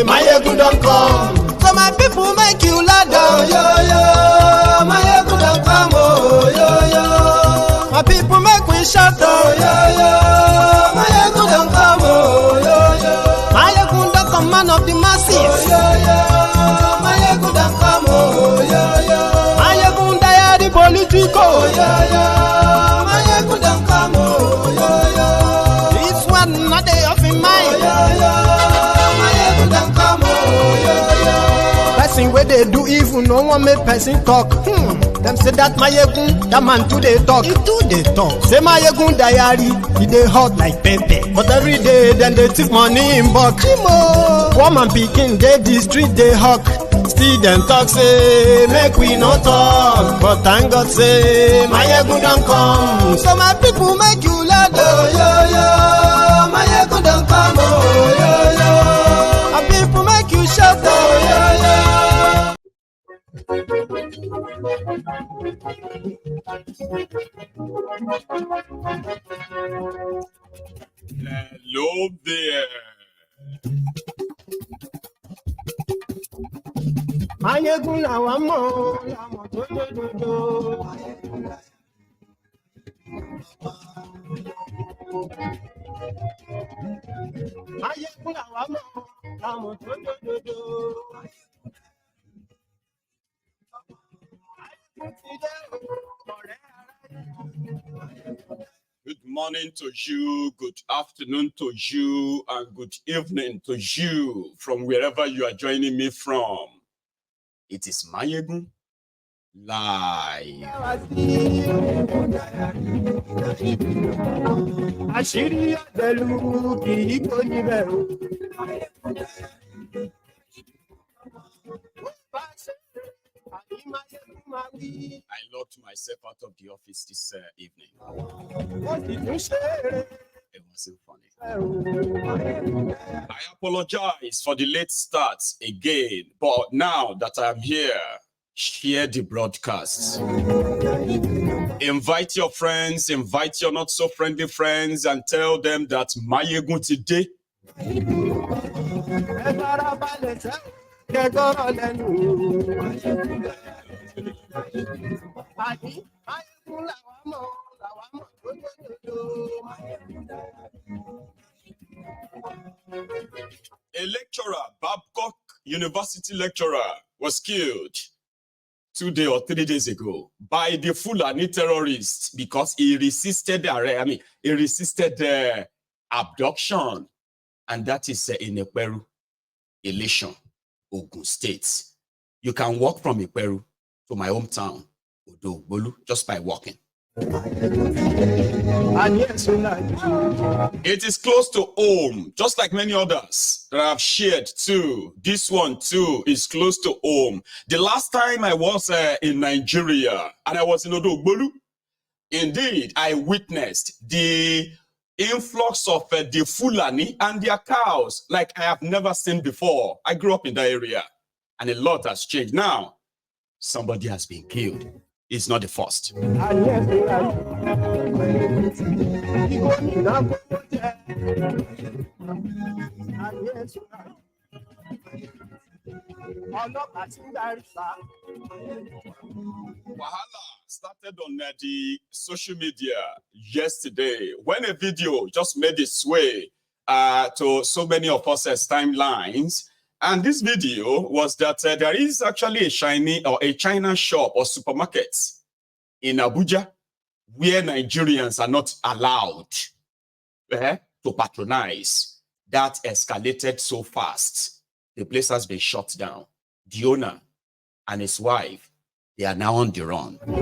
Mayegun don't come. So my people make you ladder. Oh, yo, yo, Mayegun don't come. Oh, yo, yo. My people make we shout. Oh, yo, yo, Mayegun don't come. Oh, yo, yo. Mayegun don't come, man of the masses. Oh, yo, yo. Mayegun don't come. Oh, yo, yo. Mayegun diary politico. Oh, yo, yo. Mayegun don't come. Oh, yo, yo. This one not day of in mind. Oh, yo, yo. Mayegun don't come. Oh, yo, yo. Person where they do evil, no one make person talk. Them say that Mayegun, that man too they talk. He too they talk. Say Mayegun diary, he they hot like pepper. But every day, then they take money in bulk. Woman picking, they the street they hawk. Still them talk say, make we no talk. But thank God say, Mayegun don't come. So my people make you loud. Oh, yo, yo, Mayegun don't come. Oh, yo, yo. My people make you shout. Oh, yo, yo. Hello there. Mayegun làwọn mọ̀ làwọn tó dodo. Mayegun làwọn mọ̀ làwọn tó dodo. Good morning to you, good afternoon to you, and good evening to you from wherever you are joining me from. It is Mayegun live. Àṣírí àdẹ̀lú kì í kó níbẹ̀ o. I locked myself out of the office this evening. It wasn't funny. I apologize for the late start again, but now that I'm here, share the broadcast. Invite your friends, invite your not so friendly friends, and tell them that Mayegun today. A lecturer, BABCOCK University lecturer, was killed 2 days or 3 days ago by the Fulani terrorists because he resisted abduction, and that is in Iperu, Elation, Ogun State. You can walk from Iperu to my hometown, Odo, just by walking. It is close to home, just like many others that I've shared too. This one too is close to home. The last time I was in Nigeria and I was in Odo, indeed, I witnessed the influx of the Fulani and their cows like I have never seen before. I grew up in that area and a lot has changed. Now, somebody has been killed. It's not the first. Wahala started on the social media yesterday when a video just made its way to so many of us as timelines. And this video was that there is actually a China shop or supermarket in Abuja where Nigerians are not allowed to patronize. That escalated so fast. The place has been shut down. The owner and his wife, they are now on the run. And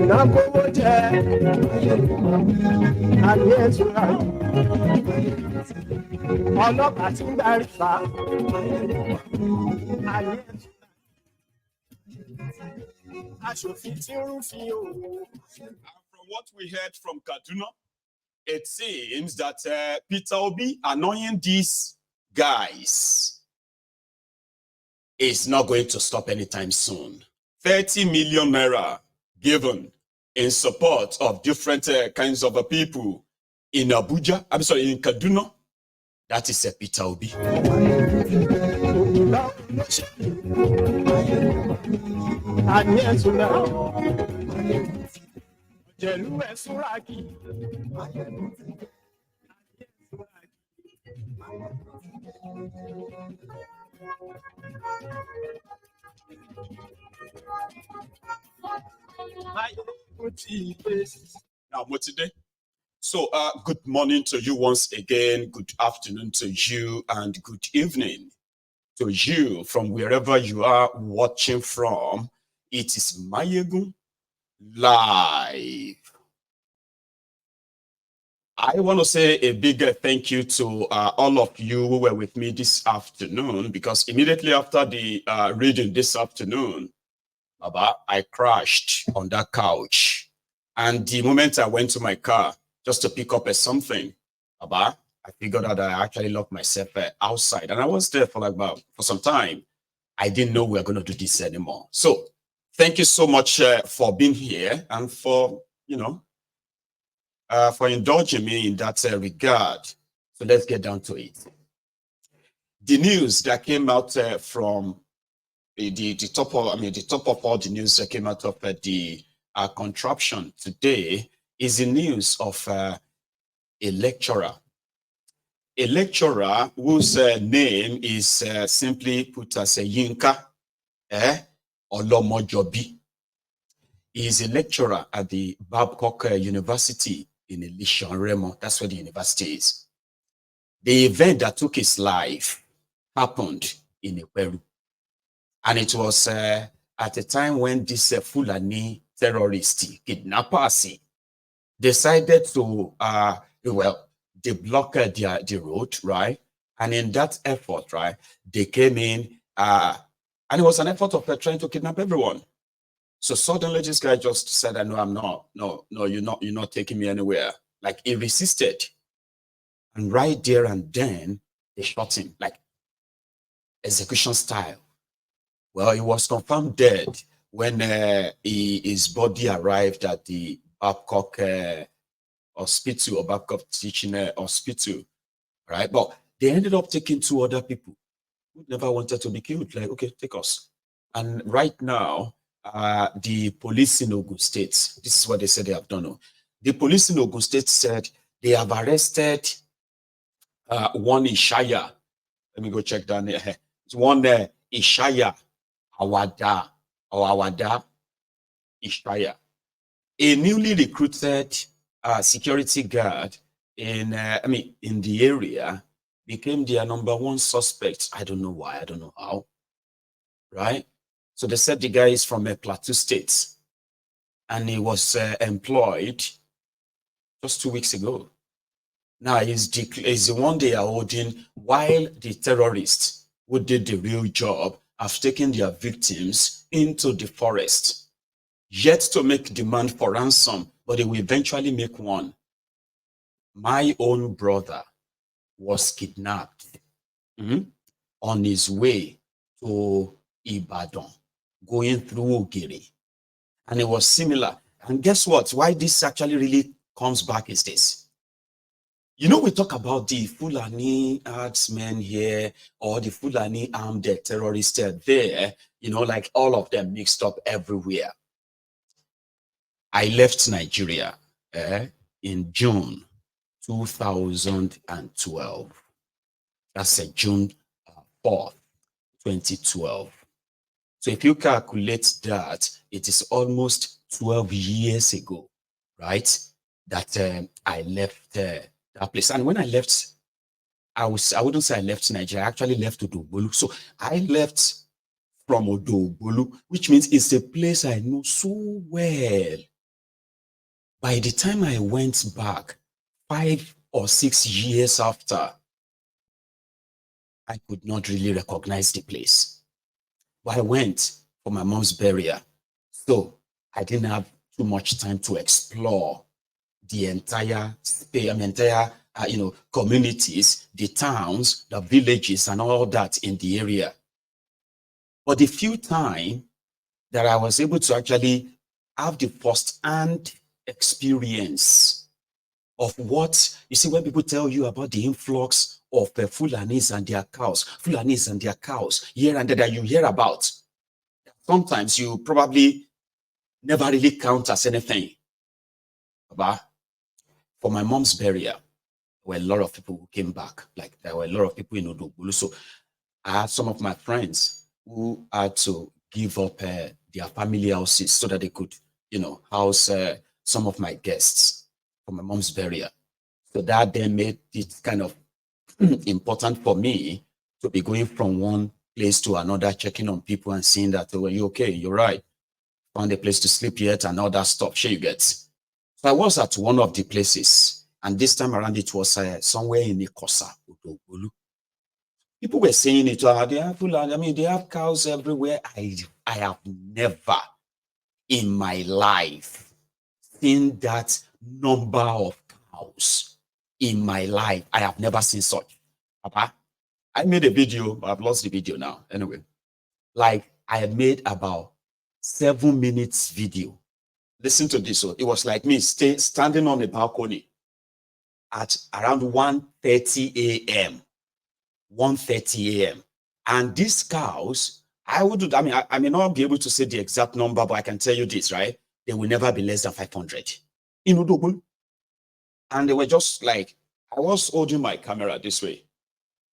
from what we heard from Kaduna, it seems that Peter Obi annoying these guys is not going to stop anytime soon. 30 million naira given in support of different kinds of people in Abuja, I'm sorry, in Kaduna. That is a Peter Obi. Now, Motide. So, good morning to you once again. Good afternoon to you, and good evening to you from wherever you are watching from. It is Mayegun live. I want to say a big thank you to all of you who were with me this afternoon, because immediately after the reading this afternoon, I crashed on that couch. And the moment I went to my car just to pick up something, I figured out that I actually locked myself outside. And I was there for for some time. I didn't know we were going to do this anymore. So thank you so much for being here and for, for indulging me in that regard. So let's get down to it. The news that came out from the top of all the news that came out of the contraption today is the news of a lecturer whose name is simply put as a Yinka Olomojobi. He is a lecturer at the BABCOCK University in Elisha Remo. That's where the university is. The event that took his life happened in Iperu. And it was at a time when this Fulani terrorist kidnappers decided to, they blocked the road, right? And in that effort, right, they came in, and it was an effort of trying to kidnap everyone. So suddenly this guy just said, no, I'm not. No, you're not taking me anywhere. Like, he resisted. And right there and then, they shot him, like execution style. Well, he was confirmed dead when his body arrived at the Babcock hospital, or Babcock teaching hospital, right? But they ended up taking 2 other people who never wanted to be killed. Like, okay, take us. And right now, the police in Ogun State, this is what they said they have done. The police in Ogun State said they have arrested one Ishaya. Let me go check down here. It's one Ishaya. Awada Ishaya, a newly recruited security guard in the area, became their #1 suspect. I don't know why, I don't know how, right? So they said the guy is from Plateau State, and he was employed just 2 weeks ago. Now he's the one they are holding, while the terrorists who did the real job have taken their victims into the forest, yet to make demand for ransom, but they will eventually make one. My own brother was kidnapped on his way to Ibadan, going through Ogiri. And it was similar. And guess what? Why this actually really comes back is this. We talk about the Fulani herdsmen here, or the Fulani armed terrorists there, like all of them mixed up everywhere. I left Nigeria in June 2012. That's June 4th, 2012. So if you calculate that, it is almost 12 years ago, right, that I left that place. And when I left, I wouldn't say I left Nigeria, I actually left Odogbolu. So I left from Odogbolu, which means it's a place I know so well. By the time I went back, 5 or 6 years after, I could not really recognize the place. But I went for my mom's burial, so I didn't have too much time to explore the entire communities, the towns, the villages, and all that in the area. But the few time that I was able to actually have the first-hand experience of what, you see, when people tell you about the influx of the Fulanis and their cows, here and there that you hear about. Sometimes you probably never really count as anything. But for my mom's burial, there were a lot of people who came back. Like there were a lot of people in Odogbolu. So I had some of my friends who had to give up their family houses so that they could, house some of my guests for my mom's burial. So that then made it kind of important for me to be going from one place to another, checking on people and seeing that, oh, are you okay? You're right. Found a place to sleep yet and all that stuff. Sure, you get. So I was at one of the places, and this time around it was somewhere in Ikosa, Odogbolu. People were saying it. They have they have cows everywhere. I have never in my life seen that number of cows in my life. I have never seen such. Papa, I made a video, but I've lost the video now. Anyway, like I had made about 7 minutes video. Listen to this. So it was like me standing on the balcony at around 1:30 a.m. 1:30 a.m. And these cows, I may not be able to say the exact number, but I can tell you this, right? They will never be less than 500 in Odogbolu. And they were just like, I was holding my camera this way,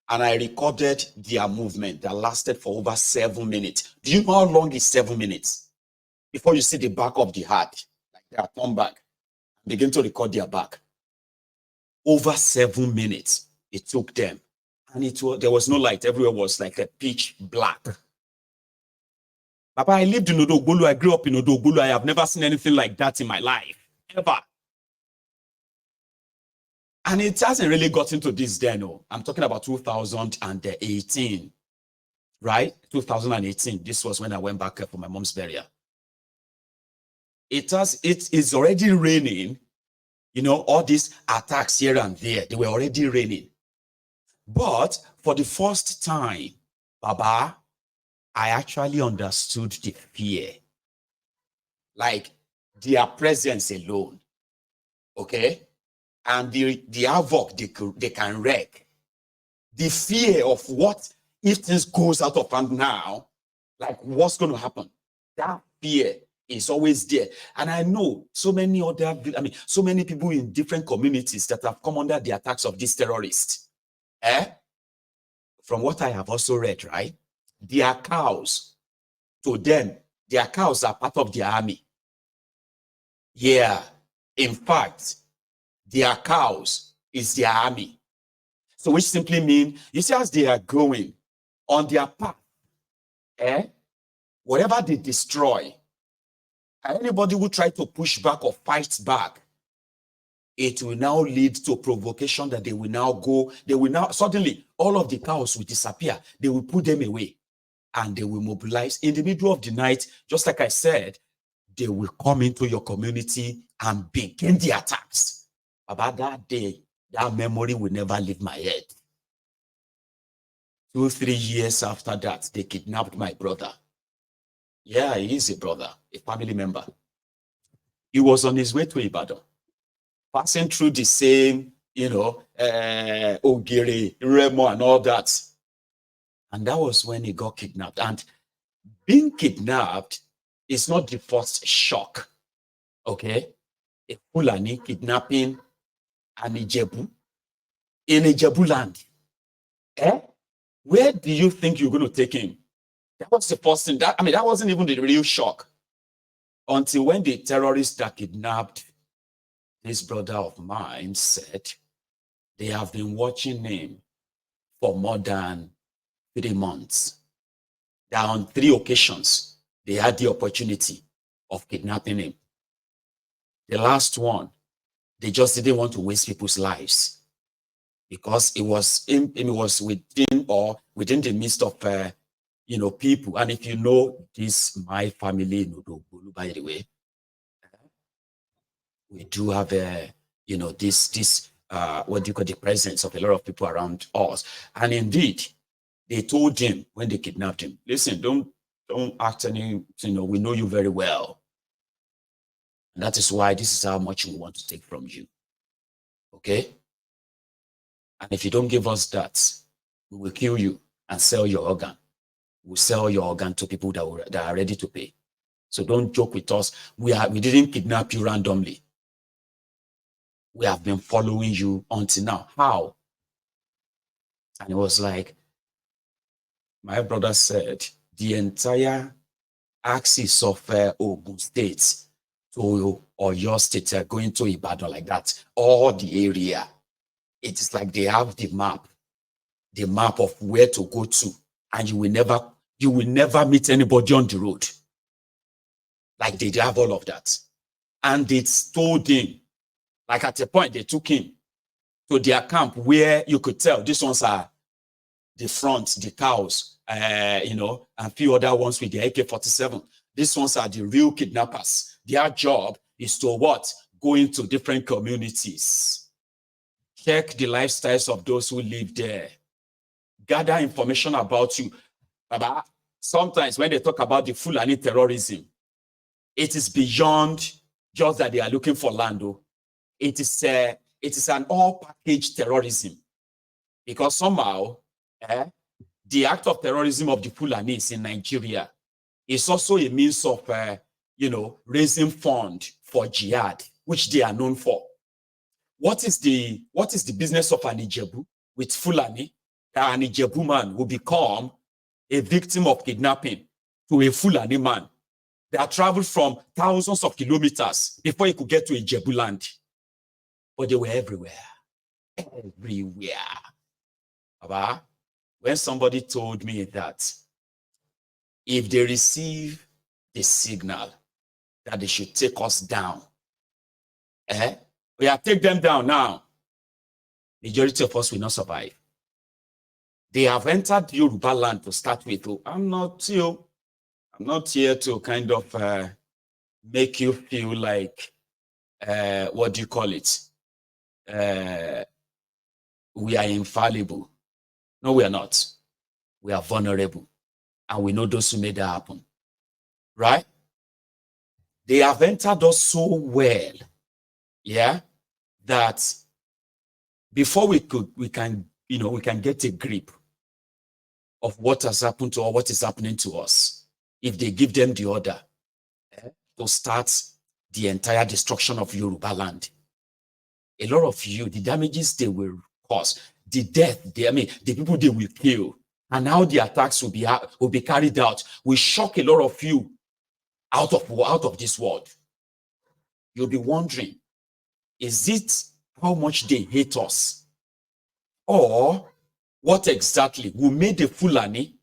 and I recorded their movement that lasted for over 7 minutes. Do you know how long is 7 minutes? Before you see the back of the herd, like they are turned back, begin to record their back. Over 7 minutes it took them. And there was no light. Everywhere was like a pitch black. Papa, I lived in Odogbolu. I grew up in Odogbolu. I have never seen anything like that in my life, ever. And it hasn't really gotten to this then. No. I'm talking about 2018, right? 2018. This was when I went back for my mom's burial. It is already raining. All these attacks here and there, they were already raining. But for the first time, Baba, I actually understood the fear. Like their presence alone. Okay? And the havoc they can wreak. The fear of what if things goes out of hand now, like what's going to happen? That fear is always there. And I know so many people in different communities that have come under the attacks of these terrorists. From what I have also read, right? Their cows, to them, their cows are part of their army. Yeah. In fact, their cows is their army. So which simply means, you see, as they are going on their path, whatever they destroy, anybody who try to push back or fight back, it will now lead to provocation that suddenly all of the cows will disappear. They will put them away and they will mobilize in the middle of the night. Just like I said, they will come into your community and begin the attacks. About that day, that memory will never leave my head. 2-3 years after that, they kidnapped my brother. Yeah, he is a brother, a family member. He was on his way to Ibadan, passing through the same, Ogiri, Remo, and all that. And that was when he got kidnapped. And being kidnapped is not the first shock. Okay? A Fulani kidnapping an Ijebu in Ijebu land. Where do you think you're going to take him? That was the first thing. That wasn't even the real shock. Until when the terrorists that kidnapped this brother of mine said they have been watching him for more than 3 months. That on 3 occasions, they had the opportunity of kidnapping him. The last one, they just didn't want to waste people's lives because it was within the midst of people. And if you know this, my family in Odogbolu, by the way, we do have this what do you call, the presence of a lot of people around us. And indeed, they told him when they kidnapped him, listen, don't act any, we know you very well. And that is why this is how much we want to take from you. Okay? And if you don't give us that, we will kill you and sell your organ. We'll sell your organ to people that are ready to pay. So don't joke with us. We didn't kidnap you randomly. We have been following you until now. How? And it was like, my brother said, the entire axis of Ogun State or your state are going to Ibadan like that. All the area. It is like they have the map of where to go to, and you will never meet anybody on the road. Like they have all of that. And they told him, like at a point, they took him to their camp where you could tell these ones are the front, the cows, and a few other ones with the AK-47. These ones are the real kidnappers. Their job is to what? Go into different communities. Check the lifestyles of those who live there. Gather information about you. Baba, sometimes when they talk about the Fulani terrorism, it is beyond just that they are looking for land. It is an all-package terrorism. Because somehow, the act of terrorism of the Fulanis in Nigeria is also a means of, raising fund for jihad, which they are known for. What is the business of an Ijebu with Fulani? An Ijebu man will become a victim of kidnapping to a Fulani man that traveled from thousands of kilometers before he could get to Ijebu land. But they were everywhere. Everywhere. Baba, when somebody told me that if they receive the signal that they should take us down, we have take them down now, majority of us will not survive. They have entered Yoruba land to start with. I'm not here to kind of make you feel like, what do you call it? We are infallible. No, we are not. We are vulnerable. And we know those who made that happen. Right? They have entered us so well, that before we can get a grip of what has happened to or what is happening to us, if they give them the order to start the entire destruction of Yoruba land, a lot of you, the damages they will cause, the death, the people they will kill, and how the attacks will be carried out will shock a lot of you out of this world. You'll be wondering, is it how much they hate us? Or what exactly will make the Fulani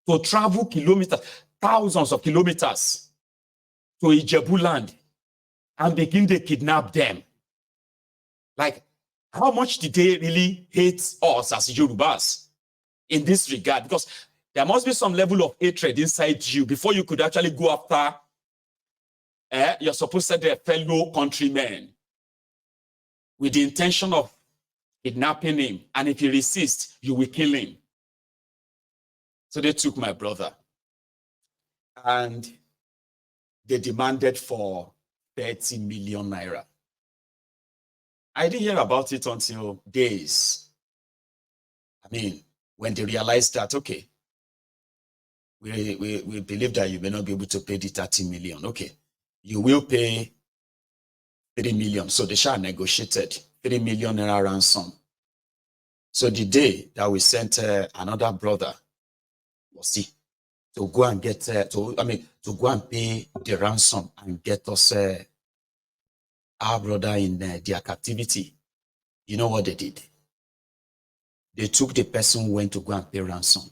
to travel kilometers, thousands of kilometers to Ijebu land and begin to kidnap them? Like, how much did they really hate us as Yorubas in this regard? Because there must be some level of hatred inside you before you could actually go after your supposed fellow countrymen with the intention of kidnapping him. And if he resists, you will kill him. So they took my brother and they demanded for 30 million naira. I didn't hear about it until days. When they realized that, okay, we believe that you may not be able to pay the 30 million. Okay, you will pay 3 million. So the Shah negotiated 3 million naira ransom. So the day that we sent another brother, to go and get to go and pay the ransom and get us our brother in their captivity, you know what they did? They took the person who went to go and pay ransom.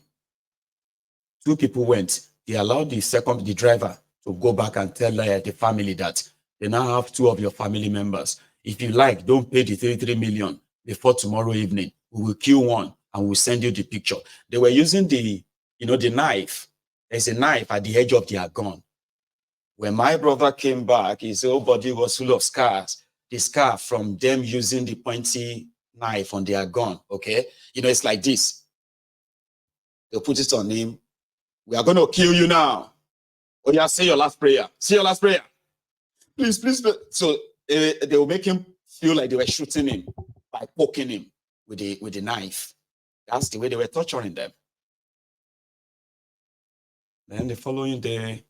2 people went. They allowed the driver to go back and tell the family that they now have 2 of your family members. If you like, don't pay the 33 million before tomorrow evening. We will kill one and we'll send you the picture. They were using the knife. There's a knife at the edge of their gun. When my brother came back, his whole body was full of scars. The scar from them using the pointy knife on their gun, okay? It's like this. They'll put it on him. We are going to kill you now. Oh yeah, say your last prayer. Say your last prayer. Please. So they will make him feel like they were shooting him by poking him with the knife. That's the way they were torturing them. Then the following day,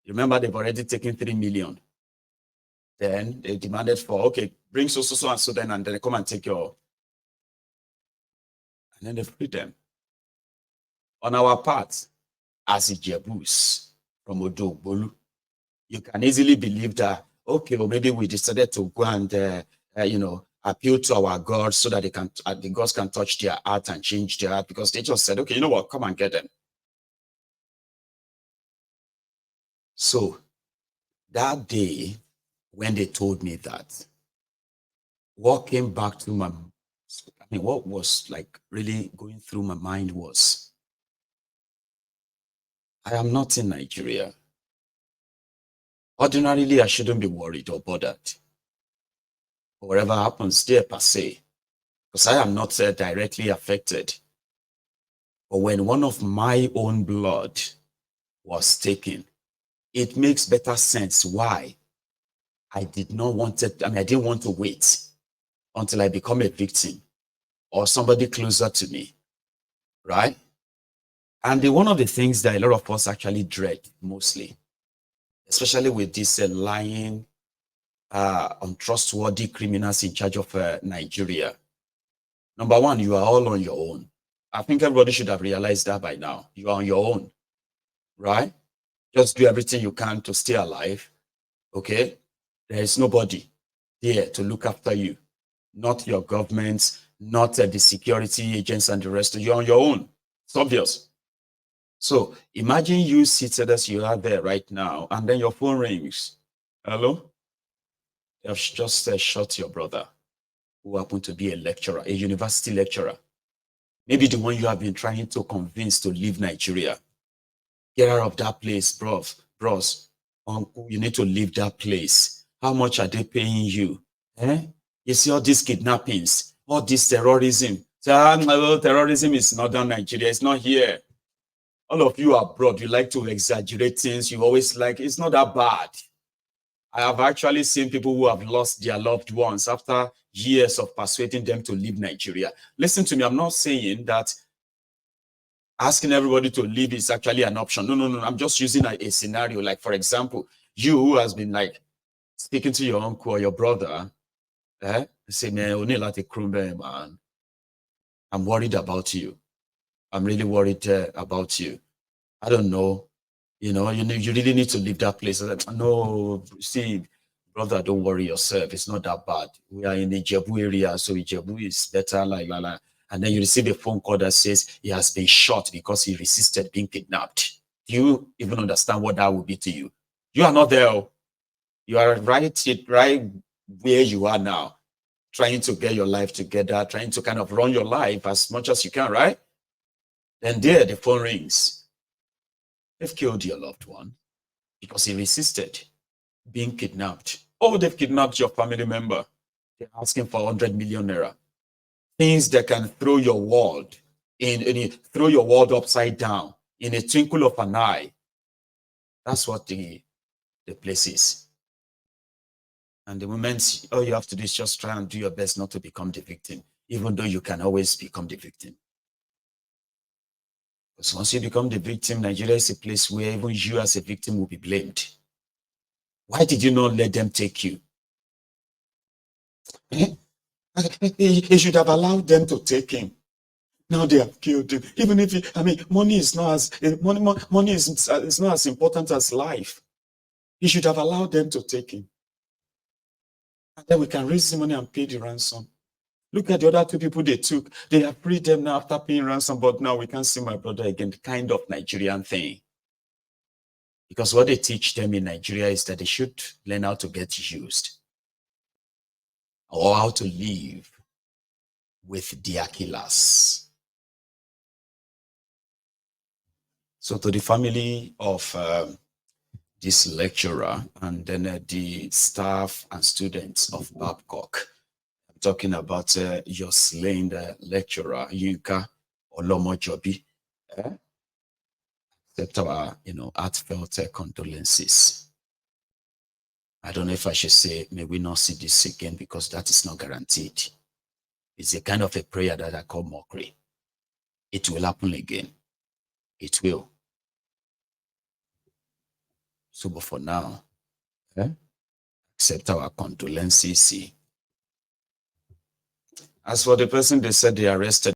you remember they've already taken 3 million. Then they demanded for, okay, bring so and so then, and then they come and take your, and then they freed them. On our part, as Ijebus from Odogbolu, you can easily believe that, okay, well, maybe we decided to go and, appeal to our gods so that they can, the gods can touch their heart and change their heart, because they just said, okay, you know what, come and get them. So that day, when they told me that, what came back to my, what was like really going through my mind was, I am not in Nigeria. Ordinarily, I shouldn't be worried or bothered. Whatever happens there per se, because I am not directly affected. But when one of my own blood was taken, it makes better sense why I didn't want to wait until I become a victim or somebody closer to me, right? And one of the things that a lot of us actually dread mostly, especially with these lying, untrustworthy criminals in charge of Nigeria. Number one, you are all on your own. I think everybody should have realized that by now. You are on your own, right? Just do everything you can to stay alive, okay? There is nobody there to look after you, not your governments, not the security agents and the rest. You're on your own. It's obvious. So imagine you seated as you are there right now, and then your phone rings. Hello? You have just shot your brother, who happened to be a lecturer, a university lecturer. Maybe the one you have been trying to convince to leave Nigeria. Get out of that place, bros. Uncle, you need to leave that place. How much are they paying you? You see all these kidnappings, all this terrorism. Terrorism is not in Nigeria. It's not here. All of you abroad, you like to exaggerate things. You always like, it's not that bad. I have actually seen people who have lost their loved ones after years of persuading them to leave Nigeria. Listen to me, I'm not saying that asking everybody to leave is actually an option. No. I'm just using a scenario. Like, for example, you who has been like speaking to your uncle or your brother, say, man, I'm worried about you. I'm really worried about you. I don't know. You really need to leave that place. No, see, brother, don't worry yourself. It's not that bad. We are in the Ijebu area, so Ijebu is better, like. And then you receive a phone call that says he has been shot because he resisted being kidnapped. Do you even understand what that would be to you? You are not there. You are right where you are now, trying to get your life together, trying to kind of run your life as much as you can, right? Then there, the phone rings. They've killed your loved one because he resisted being kidnapped. Oh, they've kidnapped your family member. They're asking for 100 million naira. Things that can throw your world throw your world upside down in a twinkle of an eye. That's what the place is. And the moment all you have to do is just try and do your best not to become the victim, even though you can always become the victim. Because once you become the victim, Nigeria is a place where even you as a victim will be blamed. Why did you not let them take you? He should have allowed them to take him. Now they have killed him. Even if money is not as money is not as important as life. He should have allowed them to take him. And then we can raise the money and pay the ransom. Look at the other two people they took. They have freed them now after paying ransom, but now we can't see my brother again. The kind of Nigerian thing. Because what they teach them in Nigeria is that they should learn how to get used or how to live with their killers. So to the family of this lecturer and then the staff and students of BABCOCK, I'm talking about your slain lecturer, Yinka Olomojobi. Accept our, heartfelt condolences. I don't know if I should say, may we not see this again, because that is not guaranteed. It's a kind of a prayer that I call mockery. It will happen again. It will. So, but for now, accept our condolences. As for the person they said they arrested,